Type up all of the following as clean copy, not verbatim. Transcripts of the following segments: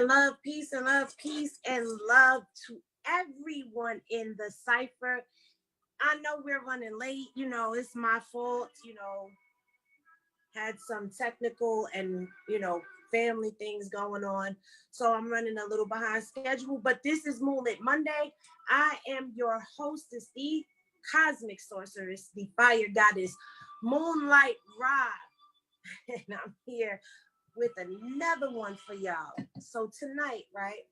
and love, peace and love, peace and love to everyone in the cipher. I know we're running late, it's my fault, had some technical and, family things going on. So I'm running a little behind schedule, but this is Moonlit Monday. I am your hostess, the Cosmic Sorceress, the fire goddess, Moonlight Rob. And I'm here with another one for y'all. So tonight, right,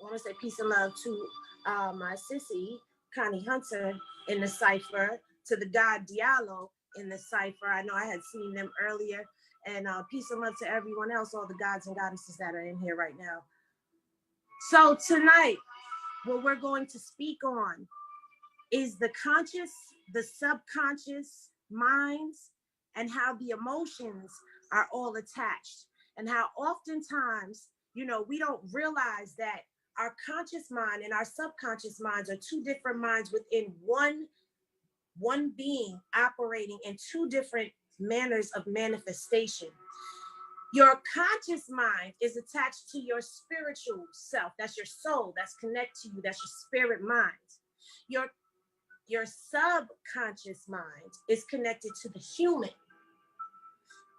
I want to say peace and love to my sissy, Connie Hunter, in the cipher, to the God Diallo in the cipher. I know I had seen them earlier. And peace and love to everyone else, all the gods and goddesses that are in here right now. So tonight, what we're going to speak on is the conscious, the subconscious minds, and how the emotions are all attached, and how oftentimes, we don't realize that our conscious mind and our subconscious minds are two different minds within one being operating in two different manners of manifestation. Your conscious mind is attached to your spiritual self. That's your soul. That's connected to you. That's your spirit mind. Your subconscious mind is connected to the human.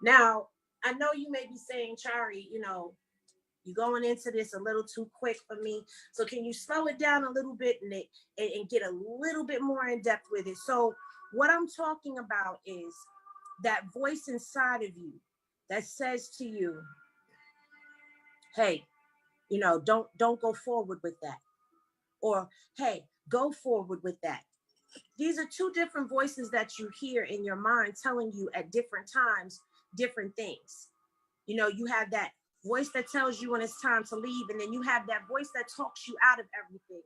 Now, I know you may be saying, Chari, you're going into this a little too quick for me. So can you slow it down a little bit and get a little bit more in depth with it? So what I'm talking about is that voice inside of you that says to you, hey, don't go forward with that. Or, hey, go forward with that. These are two different voices that you hear in your mind telling you at different times, different things. You have that voice that tells you when it's time to leave, and then you have that voice that talks you out of everything.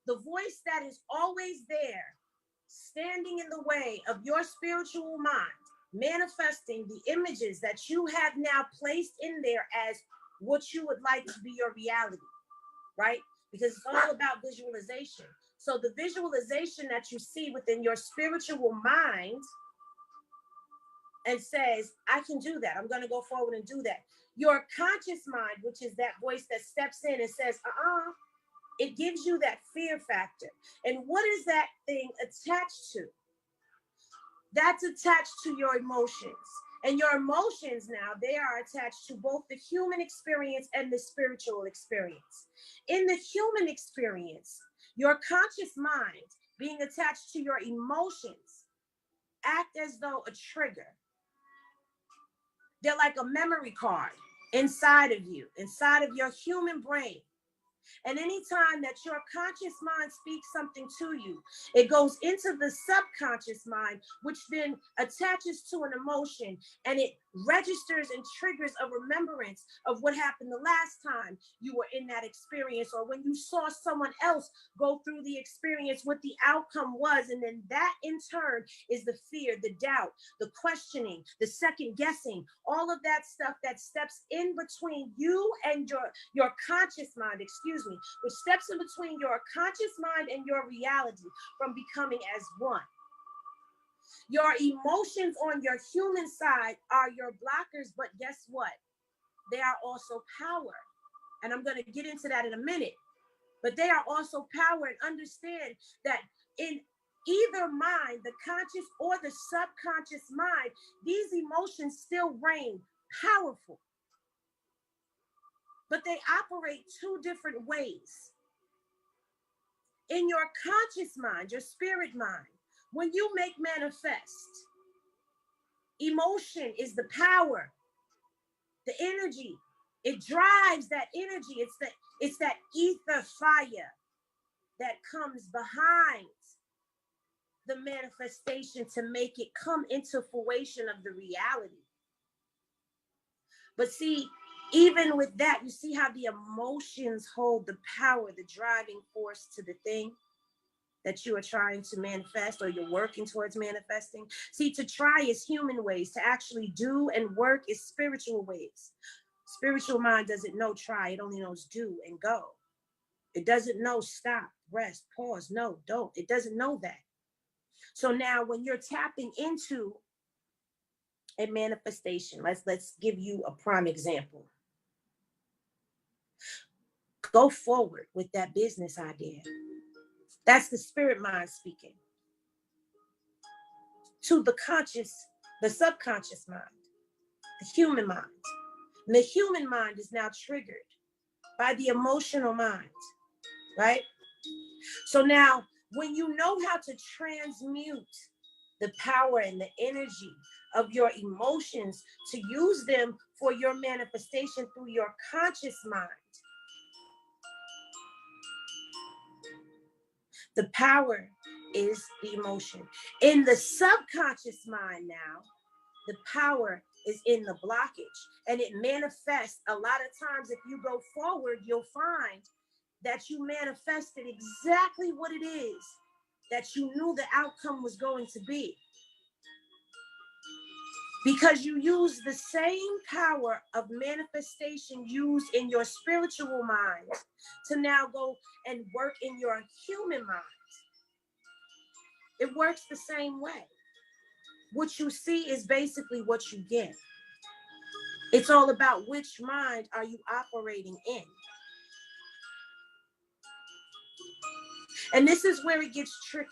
The voice that is always there, standing in the way of your spiritual mind, manifesting the images that you have now placed in there as what you would like to be your reality, right? Because it's all about visualization. So the visualization that you see within your spiritual mind and says, I can do that. I'm going to go forward and do that. Your conscious mind, which is that voice that steps in and says, it gives you that fear factor. And what is that thing attached to? That's attached to your emotions. And your emotions now, they are attached to both the human experience and the spiritual experience. In the human experience, your conscious mind being attached to your emotions act as though a trigger. They're like a memory card inside of you, inside of your human brain. And anytime that your conscious mind speaks something to you, it goes into the subconscious mind, which then attaches to an emotion, and it registers and triggers a remembrance of what happened the last time you were in that experience, or when you saw someone else go through the experience, what the outcome was. And then that in turn is the fear, the doubt, the questioning, the second guessing, all of that stuff that steps in between you and your conscious mind, which steps in between your conscious mind and your reality from becoming as one. Your emotions on your human side are your blockers, but guess what? They are also power. And I'm going to get into that in a minute. But they are also power, and understand that in either mind, the conscious or the subconscious mind, these emotions still reign powerful. But they operate two different ways. In your conscious mind, your spirit mind, when you make manifest, emotion is the power, the energy. It drives that energy. It's that ether fire that comes behind the manifestation to make it come into fruition of the reality. But see, even with that, you see how the emotions hold the power, the driving force to the thing that you are trying to manifest, or you're working towards manifesting. See, to try is human ways. To actually do and work is spiritual ways. Spiritual mind doesn't know try. It only knows do and go. It doesn't know stop, rest, pause. No, don't. It doesn't know that. So now when you're tapping into a manifestation, let's give you a prime example. Go forward with that business idea. That's the spirit mind speaking to the subconscious mind, the human mind. And the human mind is now triggered by the emotional mind, right? So now, when you know how to transmute the power and the energy of your emotions to use them for your manifestation through your conscious mind, the power is the emotion. In the subconscious mind now, the power is in the blockage, and it manifests a lot of times. If you go forward, you'll find that you manifested exactly what it is that you knew the outcome was going to be. Because you use the same power of manifestation used in your spiritual mind to now go and work in your human mind. It works the same way. What you see is basically what you get. It's all about which mind are you operating in. And this is where it gets tricky.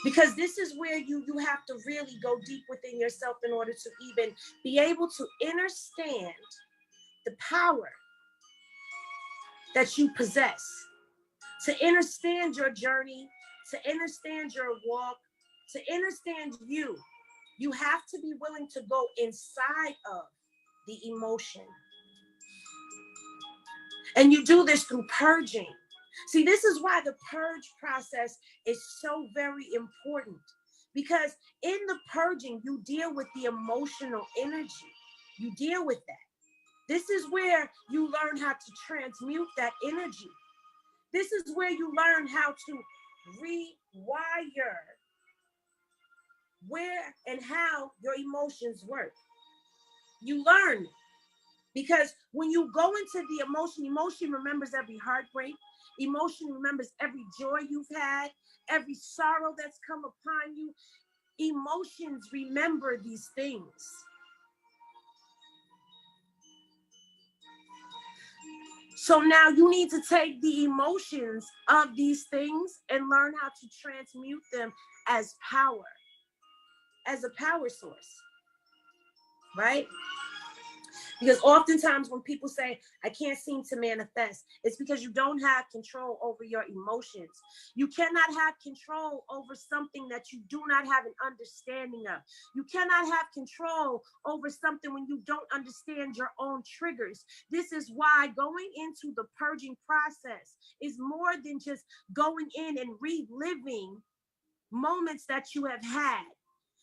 Because this is where you have to really go deep within yourself in order to even be able to understand the power that you possess, to understand your journey, to understand your walk, to understand you. You have to be willing to go inside of the emotion. And you do this through purging. See, this is why the purge process is so very important. Because in the purging, you deal with the emotional energy. You deal with that. This is where you learn how to transmute that energy. This is where you learn how to rewire where and how your emotions work. You learn. Because when you go into the emotion remembers every heartbreak. Emotion remembers every joy you've had, every sorrow that's come upon you. Emotions remember these things. So now you need to take the emotions of these things and learn how to transmute them as power, as a power source, right? Because oftentimes when people say, I can't seem to manifest, it's because you don't have control over your emotions. You cannot have control over something that you do not have an understanding of. You cannot have control over something when you don't understand your own triggers. This is why going into the purging process is more than just going in and reliving moments that you have had.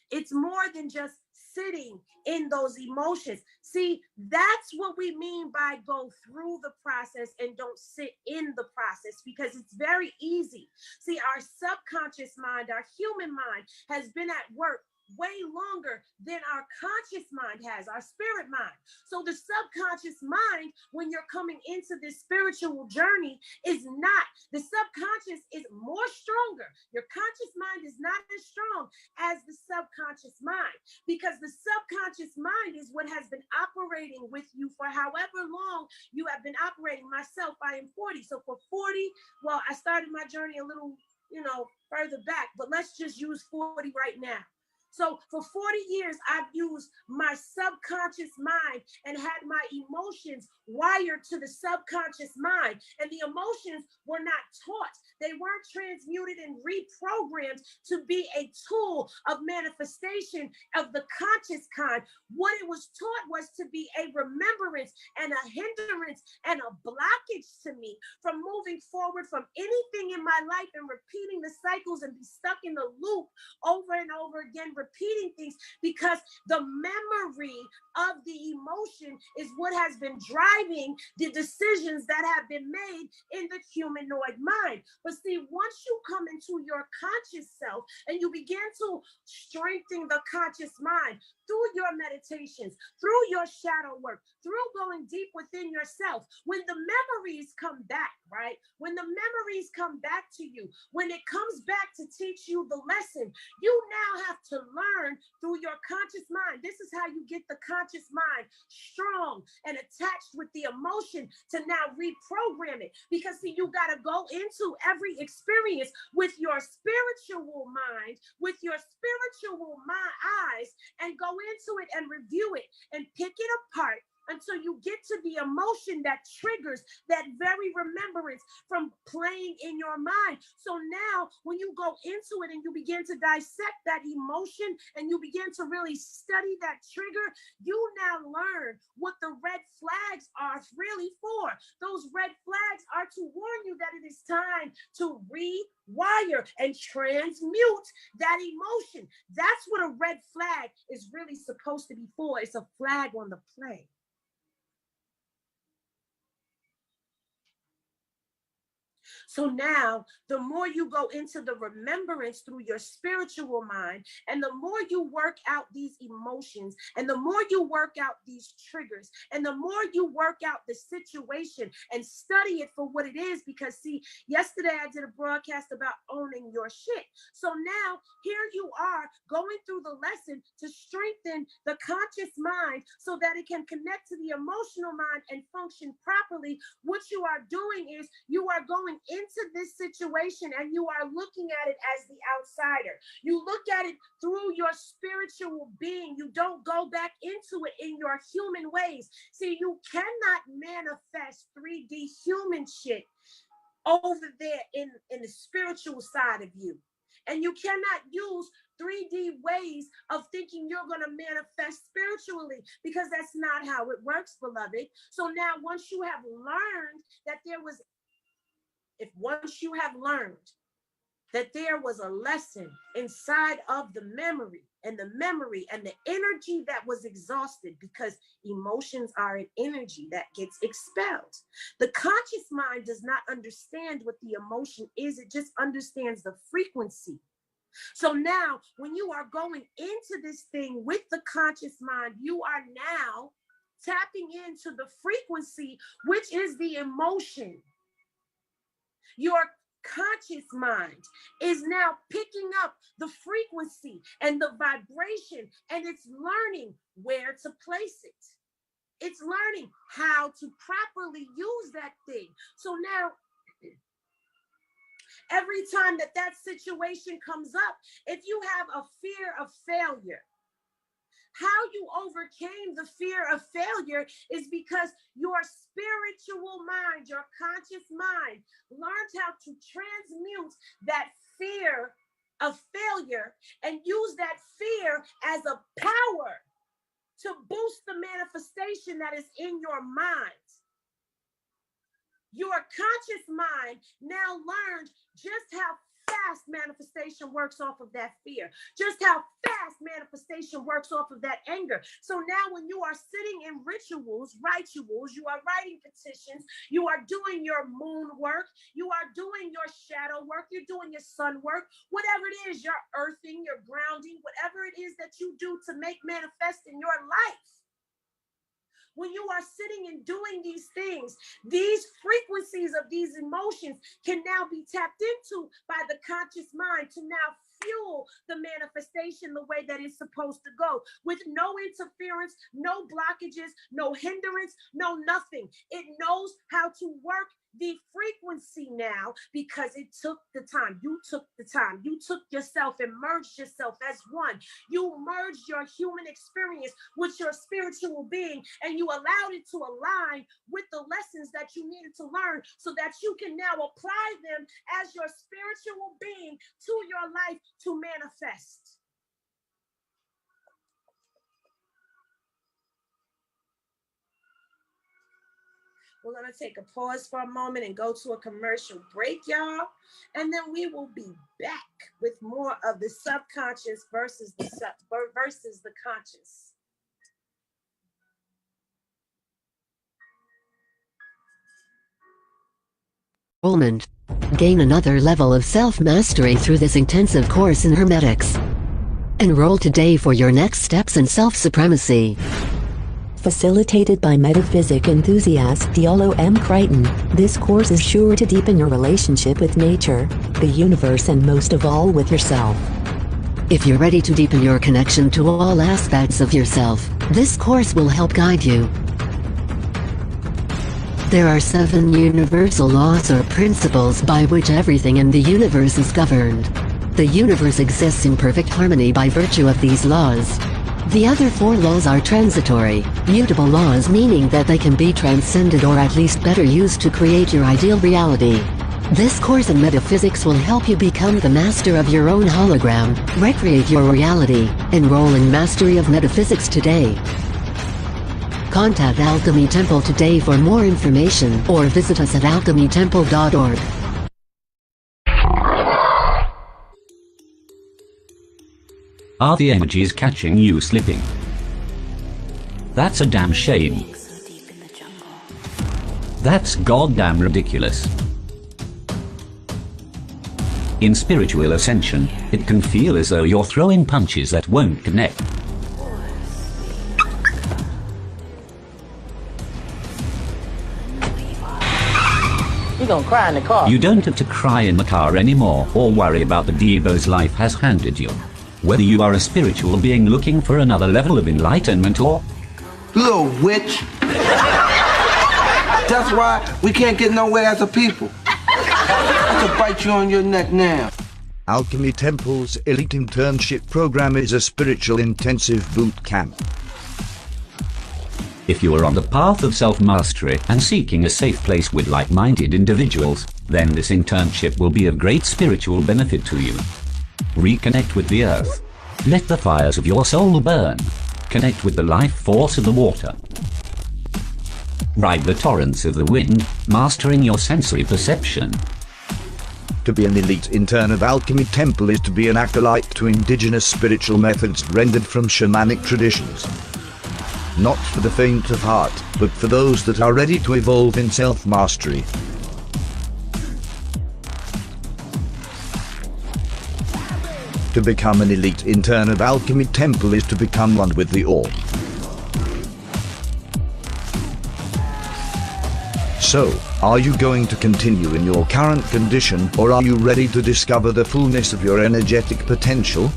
It's more than just sitting in those emotions. See, that's what we mean by go through the process and don't sit in the process, because it's very easy. See, our subconscious mind, our human mind has been at work way longer than our conscious mind has, our spirit mind. So the subconscious mind, when you're coming into this spiritual journey, is not, the subconscious is more stronger. Your conscious mind is not as strong as the subconscious mind, because the subconscious mind is what has been operating with you for however long you have been operating. Myself, I am 40. So for 40, well, I started my journey a little, further back, but let's just use 40 right now. So for 40 years, I've used my subconscious mind and had my emotions wired to the subconscious mind. And the emotions were not taught. They weren't transmuted and reprogrammed to be a tool of manifestation of the conscious kind. What it was taught was to be a remembrance and a hindrance and a blockage to me from moving forward from anything in my life and repeating the cycles and be stuck in the loop over and over again, repeating things, because the memory of the emotion is what has been driving the decisions that have been made in the humanoid mind. But see, once you come into your conscious self and you begin to strengthen the conscious mind through your meditations, through your shadow work, through going deep within yourself, when the memories come back, right? When the memories come back to you, when it comes back to teach you the lesson, you now have to learn through your conscious mind. This is how you get the conscious mind strong and attached with the emotion to now reprogram it. Because see, you got to go into every experience with your spiritual mind, with your spiritual eyes, and go into it and review it and pick it apart until you get to the emotion that triggers that very remembrance from playing in your mind. So now when you go into it and you begin to dissect that emotion and you begin to really study that trigger, you now learn what the red flags are really for. Those red flags are to warn you that it is time to rewire and transmute that emotion. That's what a red flag is really supposed to be for. It's a flag on the play. So now, the more you go into the remembrance through your spiritual mind, and the more you work out these emotions, and the more you work out these triggers, and the more you work out the situation and study it for what it is, because see, yesterday I did a broadcast about owning your shit. So now, here you are going through the lesson to strengthen the conscious mind so that it can connect to the emotional mind and function properly. What you are doing is you are going into this situation and you are looking at it as the outsider. You look at it through your spiritual being. You don't go back into it in your human ways. See, you cannot manifest 3D human shit over there in the spiritual side of you. And you cannot use 3D ways of thinking you're going to manifest spiritually, because that's not how it works, beloved. So now once you have learned that once you have learned that there was a lesson inside of the memory and the energy that was exhausted, because emotions are an energy that gets expelled. The conscious mind does not understand what the emotion is. It just understands the frequency. So now when you are going into this thing with the conscious mind, you are now tapping into the frequency, which is the emotion. Your conscious mind is now picking up the frequency and the vibration, and it's learning where to place it. It's learning how to properly use that thing. So now, every time that situation comes up, if you have a fear of failure, how you overcame the fear of failure is because your spiritual mind, your conscious mind, learned how to transmute that fear of failure and use that fear as a power to boost the manifestation that is in your mind. Your conscious mind now learned just how fast manifestation works off of that fear, just how fast manifestation works off of that anger. So now when you are sitting in rituals, you are writing petitions, you are doing your moon work, you are doing your shadow work, you're doing your sun work, whatever it is, your earthing, your grounding, whatever it is that you do to make manifest in your life. When you are sitting and doing these things, these frequencies of these emotions can now be tapped into by the conscious mind to now fuel the manifestation the way that it's supposed to go, with no interference, no blockages, no hindrance, no nothing. It knows how to work the frequency now because it took the time. You took the time. You took yourself and merged yourself as one. You merged your human experience with your spiritual being, and you allowed it to align with the lessons that you needed to learn so that you can now apply them as your spiritual being to your life to manifest. We're going to take a pause for a moment and go to a commercial break, y'all. And then we will be back with more of the subconscious versus the conscious. Enrollment. Gain another level of self-mastery through this intensive course in Hermetics. Enroll today for your next steps in self-supremacy. Facilitated by metaphysic enthusiast Diallo M. Crichton, this course is sure to deepen your relationship with nature, the universe, and most of all with yourself. If you're ready to deepen your connection to all aspects of yourself, this course will help guide you. There are 7 universal laws or principles by which everything in the universe is governed. The universe exists in perfect harmony by virtue of these laws. The other 4 laws are transitory, mutable laws, meaning that they can be transcended or at least better used to create your ideal reality. This course in metaphysics will help you become the master of your own hologram, recreate your reality, enroll in mastery of metaphysics today. Contact Alchemy Temple today for more information or visit us at alchemytemple.org. Are the energies catching you slipping? That's a damn shame. That's goddamn ridiculous. In spiritual ascension, it can feel as though you're throwing punches that won't connect. You're gonna cry in the car. You don't have to cry in the car anymore or worry about the devos life has handed you. Whether you are a spiritual being looking for another level of enlightenment or... Little witch. That's why we can't get nowhere as a people. I could bite you on your neck now. Alchemy Temple's elite internship program is a spiritual intensive boot camp. If you are on the path of self-mastery and seeking a safe place with like-minded individuals, then this internship will be of great spiritual benefit to you. Reconnect with the earth. Let the fires of your soul burn. Connect with the life force of the water. Ride the torrents of the wind, mastering your sensory perception. To be an elite intern of Alchemy Temple is to be an acolyte to indigenous spiritual methods rendered from shamanic traditions. Not for the faint of heart, but for those that are ready to evolve in self-mastery. To become an elite intern of Alchemy Temple is to become one with the all. So, are you going to continue in your current condition, or are you ready to discover the fullness of your energetic potential?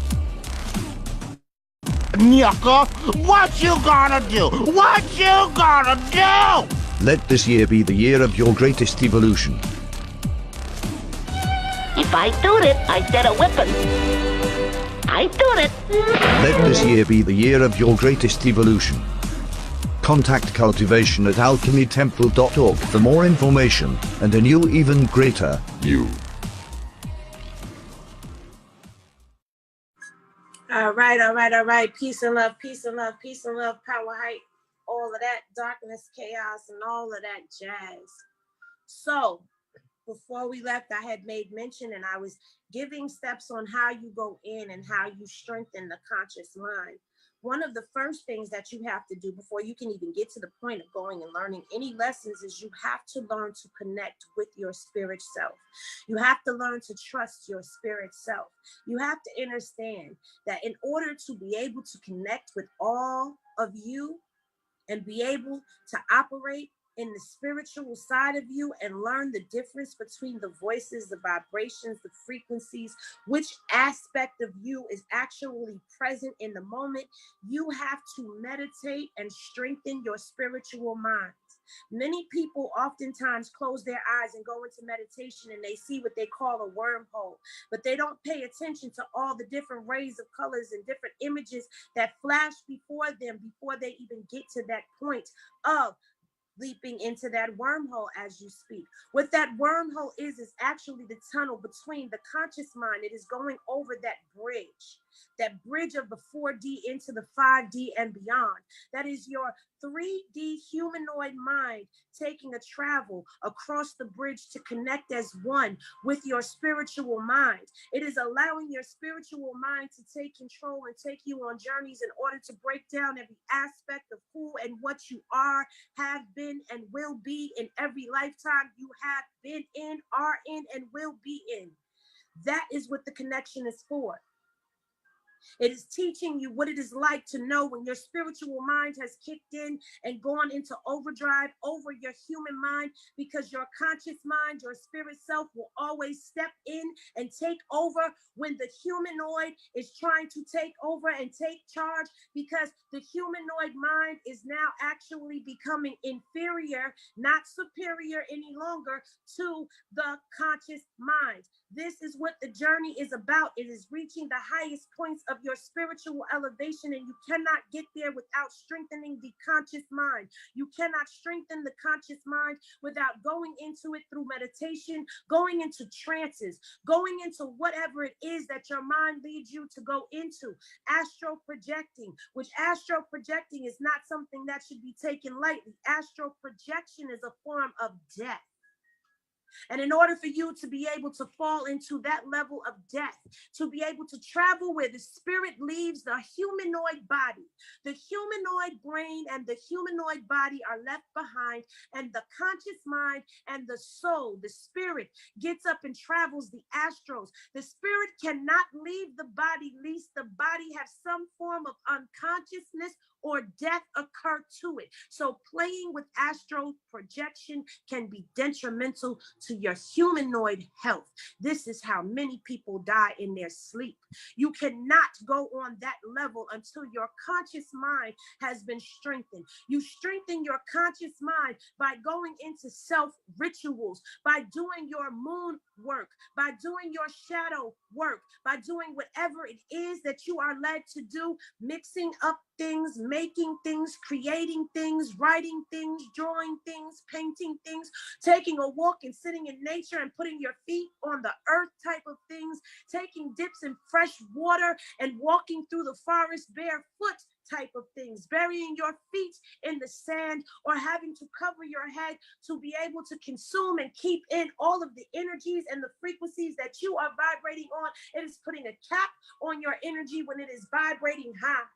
Nyaka, what you gonna do? What you gonna do? Let this year be the year of your greatest evolution. If I do it, I get a weapon. I do it. Let this year be the year of your greatest evolution. Contact cultivation at alchemytemple.org for more information and a new, even greater you. All right. Peace and love, power, height, all of that, darkness, chaos, and all of that jazz. So, before we left, I had made mention and I was giving steps on how you go in and how you strengthen the conscious mind. One of the first things that you have to do before you can even get to the point of going and learning any lessons is you have to learn to connect with your spirit self. You have to learn to trust your spirit self. You have to understand that in order to be able to connect with all of you and be able to operate in the spiritual side of you and learn the difference between the voices, the vibrations, the frequencies, which aspect of you is actually present in the moment, you have to meditate and strengthen your spiritual minds. Many people oftentimes close their eyes and go into meditation and they see what they call a wormhole, but they don't pay attention to all the different rays of colors and different images that flash before them before they even get to that point of leaping into that wormhole as you speak. What that wormhole is actually the tunnel between the conscious mind. It is going over that bridge of the 4D into the 5D and beyond. That is your 3D humanoid mind taking a travel across the bridge to connect as one with your spiritual mind. It is allowing your spiritual mind to take control and take you on journeys in order to break down every aspect of who and what you are, have been, and will be in every lifetime you have been in, are in, and will be in. That is what the connection is for. It is teaching you what it is like to know when your spiritual mind has kicked in and gone into overdrive over your human mind, because your conscious mind, your spirit self, will always step in and take over when the humanoid is trying to take over and take charge, because the humanoid mind is now actually becoming inferior, not superior any longer, to the conscious mind. This is what the journey is about. It is reaching the highest points of your spiritual elevation, and you cannot get there without strengthening the conscious mind. You cannot strengthen the conscious mind without going into it through meditation, going into trances, going into whatever it is that your mind leads you to go into. Astral projecting, which astral projecting is not something that should be taken lightly. Astral projection is a form of death. And in order for you to be able to fall into that level of death, to be able to travel where the spirit leaves the humanoid body, the humanoid brain and the humanoid body are left behind, and the conscious mind and the soul, the spirit, gets up and travels the astrals. The spirit cannot leave the body, lest the body have some form of unconsciousness or death occur to it. So playing with astral projection can be detrimental to your humanoid health. This is how many people die in their sleep. You cannot go on that level until your conscious mind has been strengthened. You strengthen your conscious mind by going into self rituals, by doing your moon work, by doing your shadow work, by doing whatever it is that you are led to do, mixing up things, making things, creating things, writing things, drawing things, painting things, taking a walk and sitting in nature and putting your feet on the earth type of things, taking dips in fresh water and walking through the forest barefoot type of things, burying your feet in the sand, or having to cover your head to be able to consume and keep in all of the energies and the frequencies that you are vibrating on. It is putting a cap on your energy when it is vibrating high.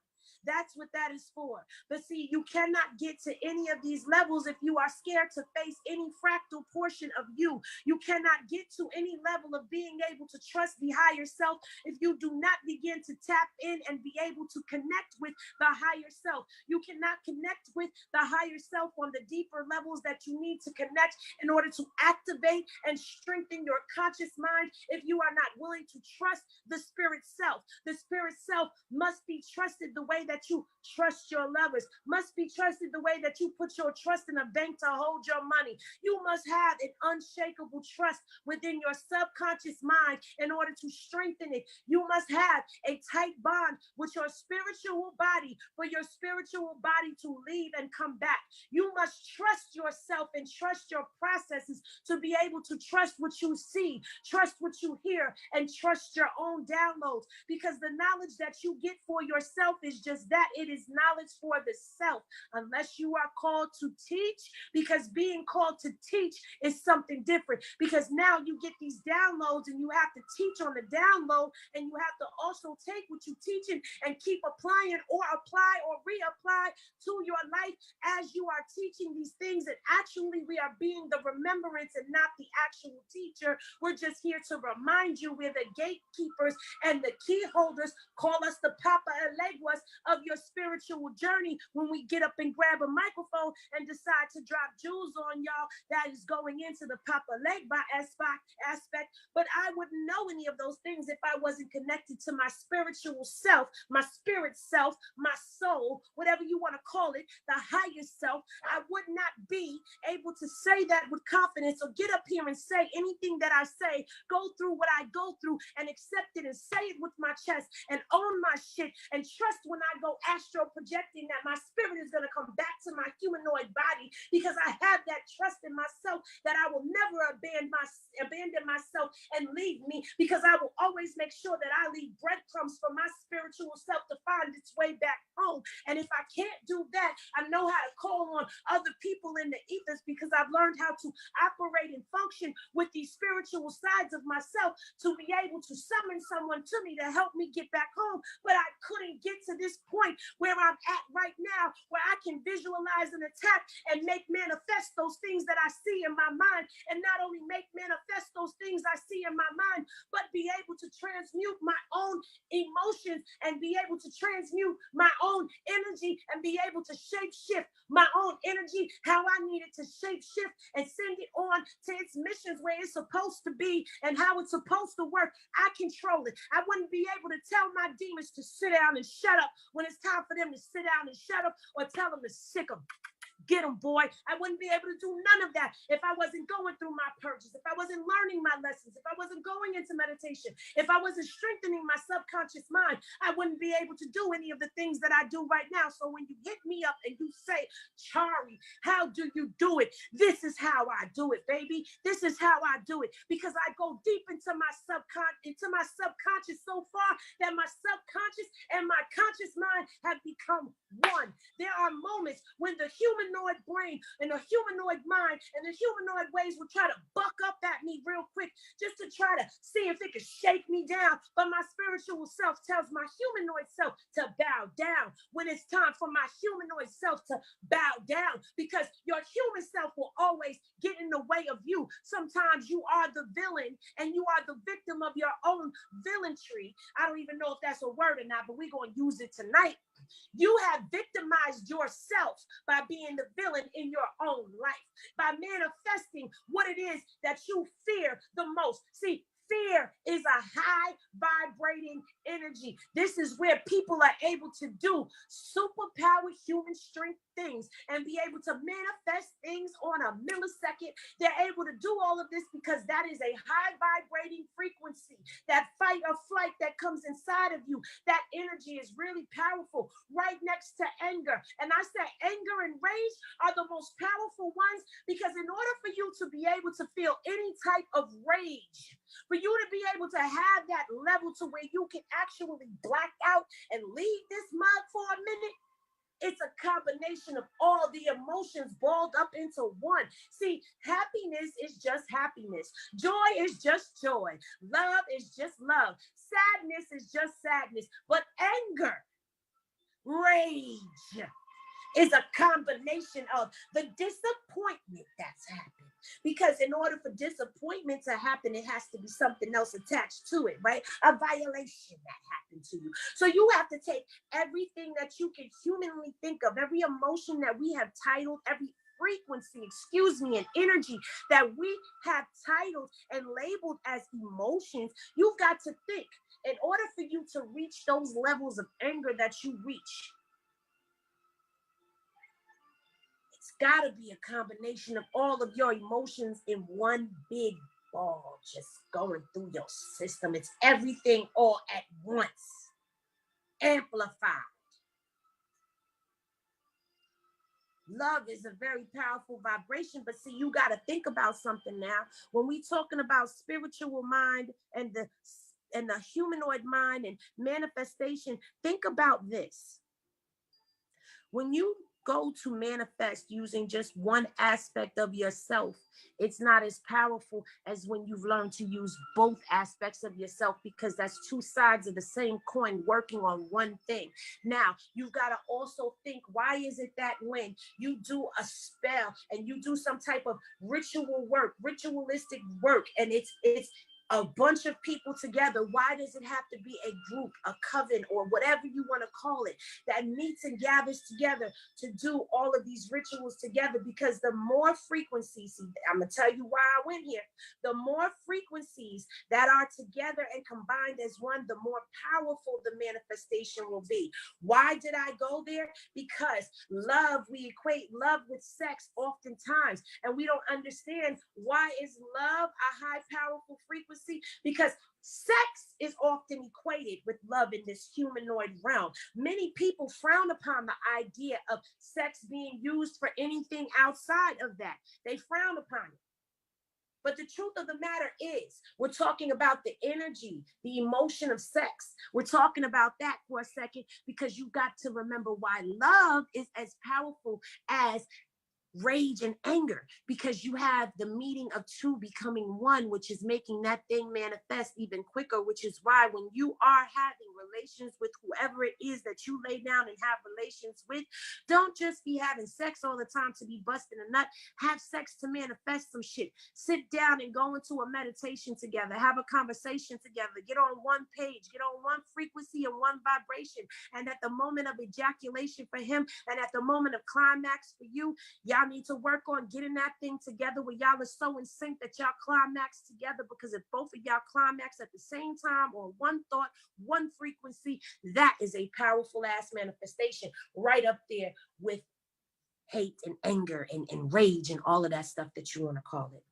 That's what that is for. But see, you cannot get to any of these levels if you are scared to face any fractal portion of you. You cannot get to any level of being able to trust the higher self if you do not begin to tap in and be able to connect with the higher self. You cannot connect with the higher self on the deeper levels that you need to connect in order to activate and strengthen your conscious mind if you are not willing to trust the spirit self. The spirit self must be trusted the way that you trust your lovers, must be trusted the way that you put your trust in a bank to hold your money. You must have an unshakable trust within your subconscious mind in order to strengthen it. You must have a tight bond with your spiritual body for your spiritual body to leave and come back. You must trust yourself and trust your processes to be able to trust what you see, trust what you hear, and trust your own downloads, because the knowledge that you get for yourself is just that. It is knowledge for the self, unless you are called to teach, because being called to teach is something different, because now you get these downloads and you have to teach on the download, and you have to also take what you teaching and keep applying or apply or reapply to your life as you are teaching these things. And actually we are being the remembrance and not the actual teacher. We're just here to remind you we're the gatekeepers and the key holders. Call us the Papa Eleguas of your spiritual journey when we get up and grab a microphone and decide to drop jewels on y'all that is going into the Papa Legba aspect. But I wouldn't know any of those things if I wasn't connected to my spiritual self, my spirit self, my soul, whatever you want to call it, the higher self. I would not be able to say that with confidence or get up here and say anything that I say, go through what I go through and accept it and say it with my chest and own my shit and trust when I go astral projecting that my spirit is going to come back to my humanoid body, because I have that trust in myself that I will never abandon myself and leave me, because I will always make sure that I leave breadcrumbs for my spiritual self to find its way back home. And if I can't do that, I know how to call on other people in the ethers, because I've learned how to operate and function with these spiritual sides of myself to be able to summon someone to me to help me get back home. But I couldn't get to this this point where I'm at right now, where I can visualize an attack and make manifest those things that I see in my mind, and not only make manifest those things I see in my mind, but be able to transmute my own emotions and be able to transmute my own energy and be able to shape shift my own energy how I need it to shape shift and send it on to its missions where it's supposed to be and how it's supposed to work. I control it. I wouldn't be able to tell my demons to sit down and shut up when it's time for them to sit down and shut up, or tell them to sick them. Get them, boy. I wouldn't be able to do none of that if I wasn't going through my purges, if I wasn't learning my lessons, if I wasn't going into meditation, if I wasn't strengthening my subconscious mind. I wouldn't be able to do any of the things that I do right now. So when you hit me up and you say, Chari, how do you do it? This is how I do it, baby. This is how I do it, because I go deep into my subconscious so far that my subconscious and my conscious mind have become one. There are moments when the humanoid brain and the humanoid mind and the humanoid ways will try to buck up at me real quick just to try to see if it can shake me down. But my spiritual self tells my humanoid self to bow down when it's time for my humanoid self to bow down, because your human self will always get in the way of you. Sometimes you are the villain and you are the victim of your own villainry. I don't even know if that's a word or not, but we're going to use it tonight. You have victimized yourself by being the villain in your own life, by manifesting what it is that you fear the most. See, fear is a high vibrating energy. This is where people are able to do superpower human strength things and be able to manifest things on a millisecond. They're able to do all of this because that is a high vibrating frequency. That fight or flight that comes inside of you, that energy is really powerful, right next to anger. And I said anger and rage are the most powerful ones, because in order for you to be able to feel any type of rage, for you to be able to have that level to where you can actually black out and leave this mug for a minute, it's a combination of all the emotions balled up into one. See, happiness is just happiness. Joy is just joy. Love is just love. Sadness is just sadness. But anger, rage is a combination of the disappointment that's happened. Because in order for disappointment to happen, it has to be something else attached to it, right? A violation that happened to you. So you have to take everything that you can humanly think of, every emotion that we have titled, every frequency, and energy that we have titled and labeled as emotions. You've got to think, in order for you to reach those levels of anger that you reach, got to be a combination of all of your emotions in one big ball just going through your system. It's everything all at once, amplified. Love is a very powerful vibration, but see, you got to think about something now. When we talking about spiritual mind and the humanoid mind and manifestation, think about this. When you go to manifest using just one aspect of yourself, it's not as powerful as when you've learned to use both aspects of yourself, because that's two sides of the same coin working on one thing. Now, you've got to also think, why is it that when you do a spell and you do some type of ritualistic work, and it's a bunch of people together, why does it have to be a group, a coven, or whatever you want to call it, that meets and gathers together to do all of these rituals together? Because the more frequencies, I'm going to tell you why I went here, the more frequencies that are together and combined as one, the more powerful the manifestation will be. Why did I go there? Because love, we equate love with sex oftentimes, and we don't understand why is love a high powerful frequency. Because sex is often equated with love in this humanoid realm. Many people frown upon the idea of sex being used for anything outside of that. They frown upon it. But the truth of the matter is, we're talking about the energy, the emotion of sex. We're talking about that for a second, because you got to remember why love is as powerful as rage and anger, because you have the meeting of two becoming one, which is making that thing manifest even quicker, which is why when you are having relations with whoever it is that you lay down and have relations with, don't just be having sex all the time to be busting a nut. Have sex to manifest some shit. Sit down and go into a meditation together, have a conversation together, get on one page, get on one frequency and one vibration. And at the moment of ejaculation for him and at the moment of climax for you, y'all need to work on getting that thing together where y'all are so in sync that y'all climax together, because if both of y'all climax at the same time on one thought, one frequency, that is a powerful ass manifestation right up there with hate and anger and rage and all of that stuff that you want to call it.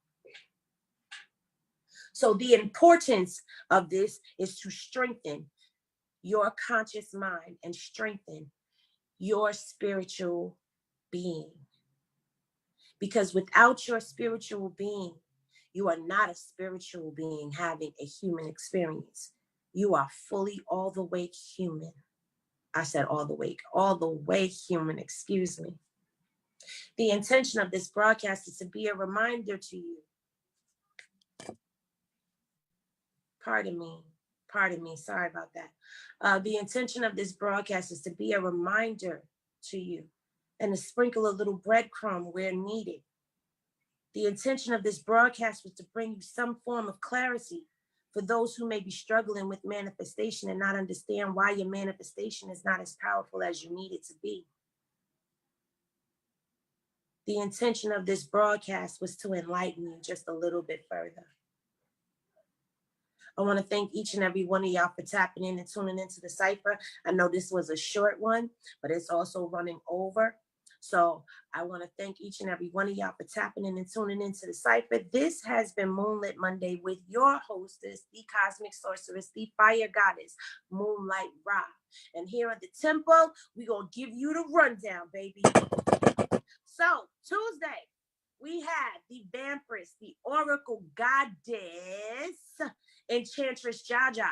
So the importance of this is to strengthen your conscious mind and strengthen your spiritual being. Because without your spiritual being, you are not a spiritual being having a human experience. You are fully all the way human. I said all the way human, excuse me. The intention of this broadcast is to be a reminder to you. Pardon me, sorry about that. The intention of this broadcast is to be a reminder to you and to sprinkle a little breadcrumb where needed. The intention of this broadcast was to bring you some form of clarity for those who may be struggling with manifestation and not understand why your manifestation is not as powerful as you need it to be. The intention of this broadcast was to enlighten you just a little bit further. I want to thank each and every one of y'all for tapping in and tuning into the cipher. I know this was a short one, but it's also running over. So I want to thank each and every one of y'all for tapping in and tuning into the cipher. This has been Moonlit Monday with your hostess, the Cosmic Sorceress, the Fire Goddess, Moonlight Ra. And here at the temple, we're going to give you the rundown, baby. So Tuesday, we had the Vampiress, the Oracle Goddess, Enchantress Jaja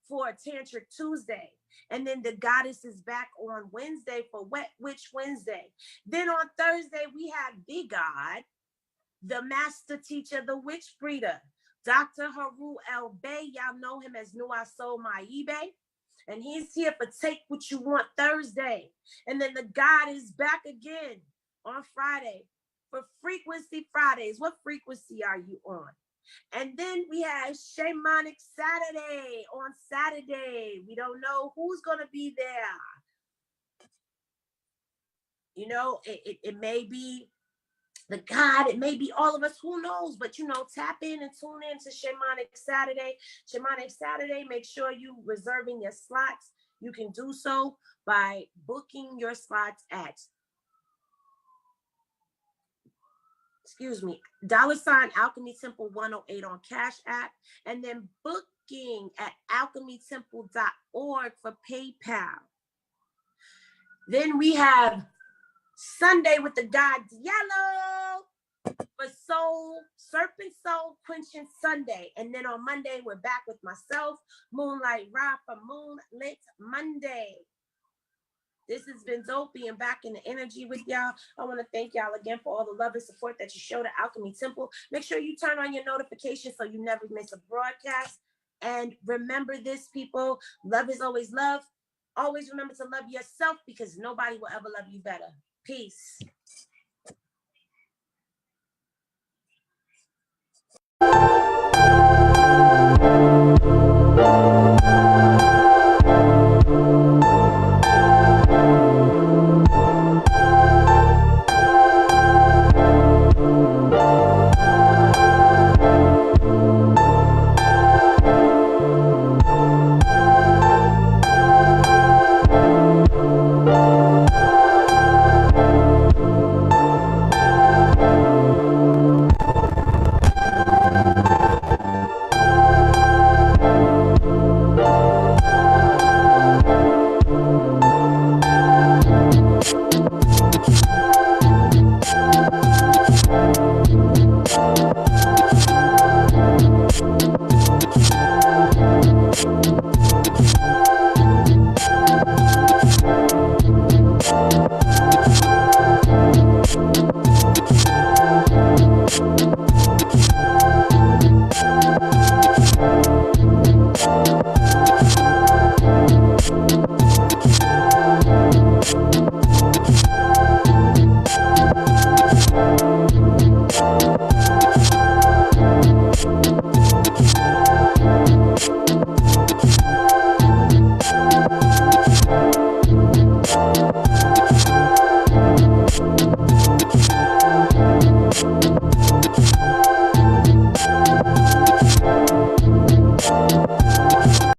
for Tantric Tuesday. And then the goddess is back on Wednesday for Wet Witch Wednesday. Then on Thursday, we have the God, the master teacher, the witch breeder, Dr. Haru El Bey. Y'all know him as Nua Soul Maibe. And he's here for Take What You Want Thursday. And then the God is back again on Friday for Frequency Fridays. What frequency are you on? And then we have Shamanic Saturday on Saturday. We don't know who's going to be there. You know, it may be the God, it may be all of us, who knows? But, you know, tap in and tune in to Shamanic Saturday. Shamanic Saturday, make sure you reserving your slots. You can do so by booking your slots at $ Alchemy Temple 108 on Cash App, and then booking at alchemytemple.org for PayPal. Then we have Sunday with the God Yellow for Serpent Soul Quenching Sunday. And then on Monday, we're back with myself, Moonlight Ra, for Moonlit Monday. This has been dope being back in the energy with y'all. I want to thank y'all again for all the love and support that you show to Alchemy Temple. Make sure you turn on your notifications so you never miss a broadcast. And remember this, people, love is always love. Always remember to love yourself, because nobody will ever love you better. Peace.